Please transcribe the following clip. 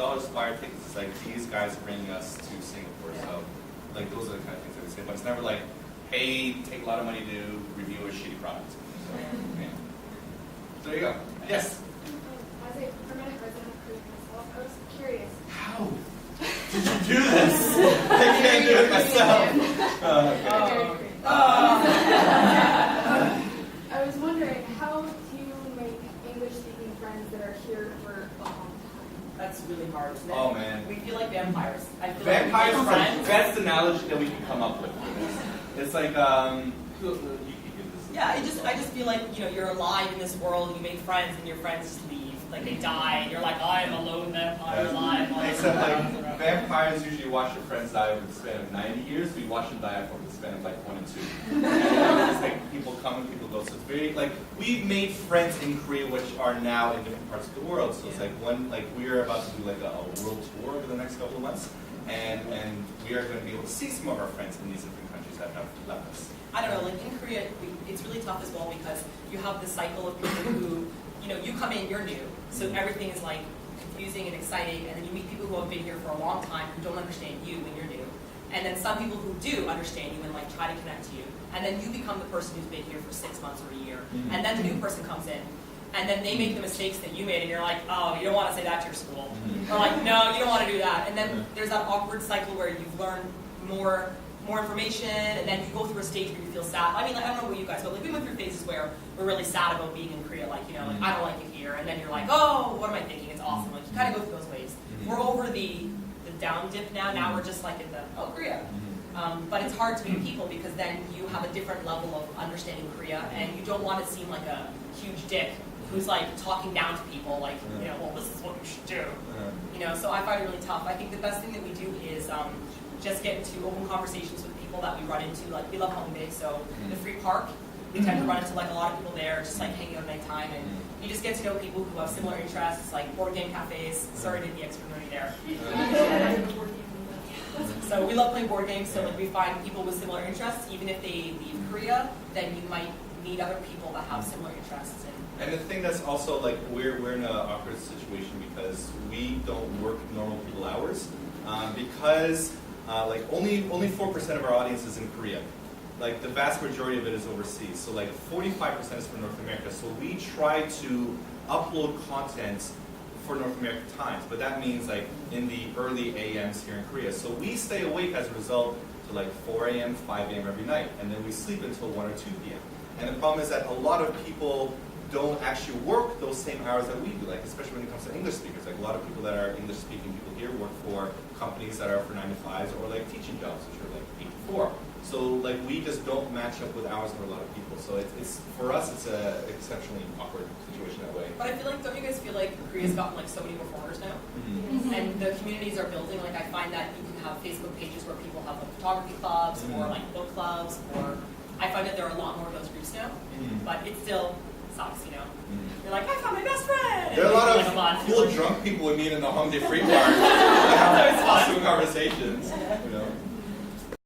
$50 fire tickets. It's like these guys are bringing us to Singapore. So like those are the kind of things that we say. But it's never like, hey, take a lot of money to review a shitty product. So, yeah. So there you go. Yes? As a permanent resident of Korea myself, I was curious. How did you do this? I can't do it myself. I was wondering, how do you make English-speaking friends that are here for a long time? That's really hard. Oh man. We feel like vampires. I feel Vampires like are the best analogy that we can come up with. It's like, you can give this. Yeah, I just feel like, you know, you're alive in this world, you make friends, and your friends just leave. Like they die, and you're like, I'm a lone vampire alive. Except like, vampires usually watch their friends die over the span of 90 years. We watch them die over the span of like 1 and 2. And it's like people come and people go. So it's very, like, we've made friends in Korea which are now in different parts of the world. So it's like when, like, we're about to do like a world tour over the next couple of months. And we are going to be able to see some of our friends in these different countries that have left us. I don't know, like in Korea, it's really tough as well because you have this cycle of people who, you know, you come in, you're new, so everything is like confusing and exciting, and then you meet people who have been here for a long time who don't understand you when you're new. And then some people who do understand you and like try to connect to you. And then you become the person who's been here for 6 months or a year. And then the new person comes in. And then they make the mistakes that you made, and you're like, oh, you don't want to say that to your school. Or like, no, you don't want to do that. And then there's that awkward cycle where you've learned more information, and then you go through a stage where you feel sad. I mean, like, I don't know about you guys, but like we went through phases where we're really sad about being in Korea, like, you know, like, I don't like it here, and then you're like, oh, what am I thinking? It's awesome. Like, you kind of go through those waves. We're over the down dip now. Now we're just like in the, oh, Korea. But it's hard to meet people because then you have a different level of understanding Korea, and you don't want to seem like a huge dick who's like talking down to people, like, you know, well, this is what you should do. You know, so I find it really tough. I think the best thing that we do is just get into open conversations with people that we run into. Like, we love Hongdae, so the free park, we tend to run into like a lot of people there, just like hanging out at night time, and you just get to know people who have similar interests, like board game cafes. Sorry to be extra nerdy there. So we love playing board games, so like we find people with similar interests. Even if they leave Korea, then you might meet other people that have similar interests. And the thing that's also like, we're in an awkward situation because we don't work normal people hours. Because like only 4% of our audience is in Korea. Like the vast majority of it is overseas. So like 45% is for North America. So we try to upload content for North American times, but that means like in the early AMs here in Korea. So we stay awake as a result to like 4 a.m., 5 a.m. every night, and then we sleep until 1 or 2 p.m. And the problem is that a lot of people don't actually work those same hours that we do, like especially when it comes to English speakers. Like a lot of people that are English speaking people here work for companies that are for 9 to 5s or like teaching jobs, which are like 8 to 4. So like we just don't match up with hours for a lot of people. So it's for us it's a exceptionally awkward situation that way. But I feel like, don't you guys feel like Korea's gotten like so many more foreigners now? And the communities are building. Like I find that you can have Facebook pages where people have like photography clubs or like book clubs, or I find that there are a lot more of those groups now. But it still sucks, you know. You're like, I found my best friend. There are a lot of like cool drunk people we meet in the Hongdae Free Bar. Have awesome conversations, you know.